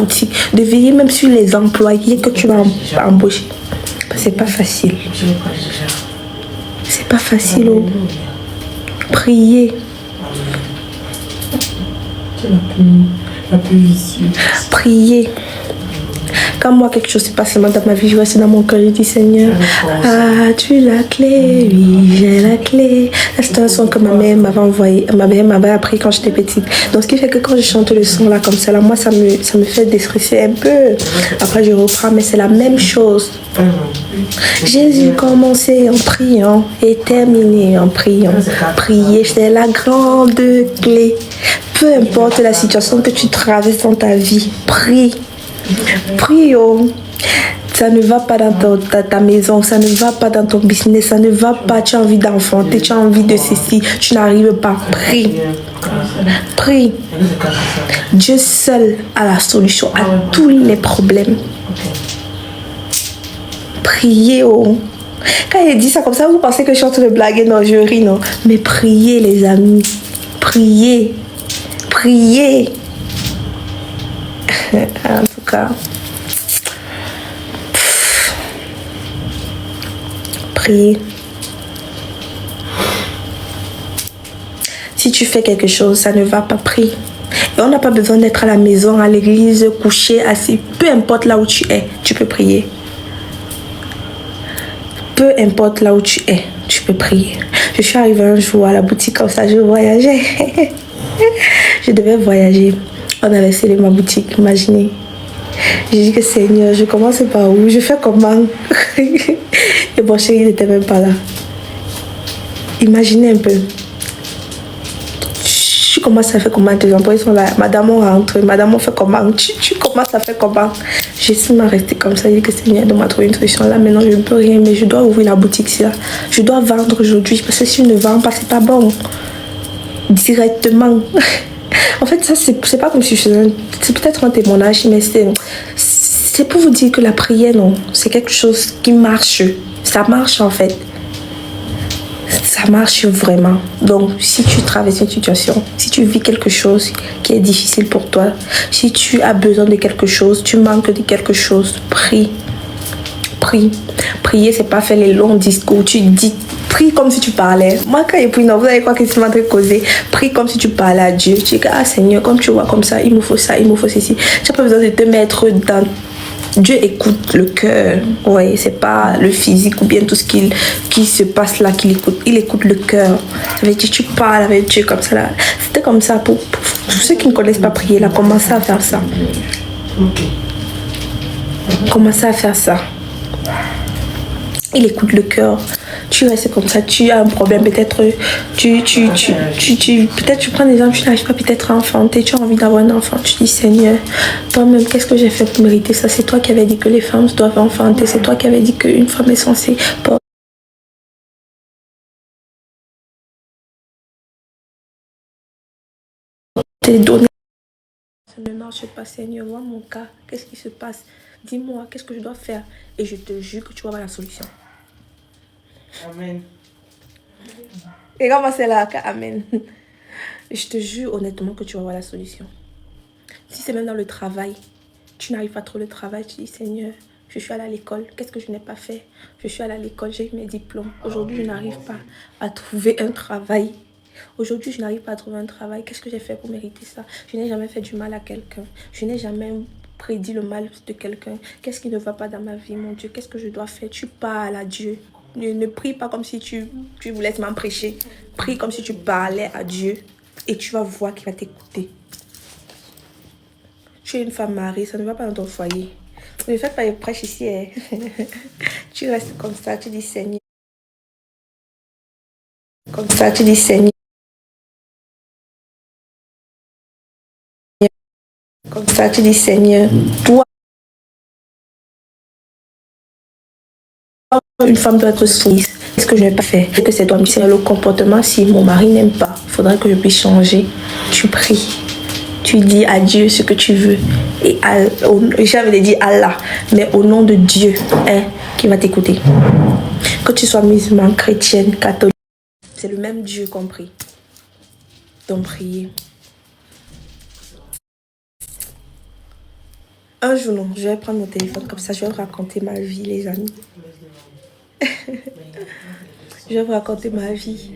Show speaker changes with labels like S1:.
S1: boutique, de veiller même sur les employés que tu vas embaucher. C'est pas facile. C'est pas facile. Oh. Priez. Priez. Quand moi quelque chose se passe seulement dans ma vie, je vois ça dans mon cœur, je dis Seigneur, as-tu la clé? Oui, j'ai la clé. C'est un son que ma mère m'avait envoyé, ma mère m'avait appris quand j'étais petite. Donc ce qui fait que quand je chante le son là comme ça, là, moi ça me fait déstresser un peu. Après je reprends, mais c'est la même chose. Jésus commençait en priant et terminé en priant. Prier, c'est la grande clé. Peu importe la situation que tu traverses dans ta vie, prie. Prie, oh. Ça ne va pas dans ta maison, ça ne va pas dans ton business, ça ne va pas, tu as envie d'enfanter, tu as envie de ceci, tu n'arrives pas. Prie. Prie. Dieu seul a la solution à tous les problèmes. Priez, oh. Quand il dit ça comme ça, vous pensez que je suis en train de blaguer? Non, je ris, non. Mais priez, les amis. Priez. Priez. En tout cas, priez. Si tu fais quelque chose, ça ne va pas, prie. Et on n'a pas besoin d'être à la maison, à l'église, couché, assis. Peu importe là où tu es, tu peux prier. Peu importe là où tu es, tu peux prier. Je suis arrivée un jour à la boutique comme ça, je voyageais. Je devais voyager. On avait scellé ma boutique, imaginez. J'ai dit que Seigneur, je commence par où? Je fais comment? Et mon chéri n'était même pas là. Imaginez un peu. Tu commences à faire comment? Tes employés sont là. Madame, on rentre. Madame, on fait comment? Tu commences à faire comment? J'ai seulement resté comme ça. J'ai dit que Seigneur, de m'a trouvé une solution. Là, maintenant, je ne peux rien, mais je dois ouvrir la boutique. Là. Je dois vendre aujourd'hui. Parce que si je ne vends pas, c'est pas bon. Directement. En fait, ça, c'est pas comme si je faisais... C'est peut-être un témoignage, mais c'est pour vous dire que la prière, non, c'est quelque chose qui marche. Ça marche, en fait. Ça marche vraiment. Donc, si tu traverses une situation, si tu vis quelque chose qui est difficile pour toi, si tu as besoin de quelque chose, tu manques de quelque chose, prie. Prie. Prier, c'est pas faire les longs discours. Tu dis... Prie comme si tu parlais. Moi, quand je prie, non, vous savez quoi que c'est en train de causer. Prie comme si tu parlais à Dieu. Tu dis, ah Seigneur, comme tu vois comme ça, il me faut ça, il me faut ceci. Tu n'as pas besoin de te mettre dans... Dieu écoute le cœur. Oui, c'est pas le physique ou bien tout ce qui se passe là qu'il écoute. Il écoute le cœur. Ça veut dire, tu parles avec Dieu comme ça là. C'était comme ça pour tous ceux qui ne connaissent pas prier là. Commencez à faire ça. Commencez à faire ça. Il écoute le cœur. Tu restes comme ça, tu as un problème, peut-être peut-être tu prends des gens, tu n'arrives pas peut-être à enfanter, tu as envie d'avoir un enfant, tu dis Seigneur, toi-même, qu'est-ce que j'ai fait pour mériter ça? C'est toi qui avais dit que les femmes doivent enfanter, c'est toi qui avais dit qu'une femme est censée porter des données. Ça ne marche pas, Seigneur, vois mon cas, qu'est-ce qui se passe? Dis-moi, qu'est-ce que je dois faire? Et je te jure que tu vas avoir la solution. Amen. Et comment c'est là? Amen. Je te jure honnêtement que tu vas avoir la solution. Si c'est même dans le travail, tu n'arrives pas trop le travail, tu dis Seigneur, je suis allée à l'école, qu'est-ce que je n'ai pas fait? Je suis allée à l'école, j'ai eu mes diplômes. Aujourd'hui, je n'arrive pas à trouver un travail. Aujourd'hui, je n'arrive pas à trouver un travail. Qu'est-ce que j'ai fait pour mériter ça? Je n'ai jamais fait du mal à quelqu'un. Je n'ai jamais prédit le mal de quelqu'un. Qu'est-ce qui ne va pas dans ma vie, mon Dieu? Qu'est-ce que je dois faire? Tu parles à Dieu. Ne prie pas comme si tu voulais m'en prêcher. Prie comme si tu parlais à Dieu et tu vas voir qu'il va t'écouter. Tu es une femme mariée, ça ne va pas dans ton foyer. Ne faites pas les prêches ici. Hein. Tu restes comme ça, tu dis Seigneur. Comme ça, tu dis Seigneur. Comme ça, tu dis Seigneur. Toi, une femme doit être soumise. Qu'est-ce que je n'ai pas fait? Que c'est toi, c'est le comportement. Si mon mari n'aime pas, il faudra que je puisse changer. Tu pries. Tu dis à Dieu ce que tu veux. Et j'avais dit Allah, mais au nom de Dieu, hein, qui va t'écouter. Que tu sois musulman, chrétienne, catholique, c'est le même Dieu qu'on prie. Donc priez. Un jour, non, je vais prendre mon téléphone comme ça, je vais vous raconter ma vie, les amis. Je vais vous raconter ma vie.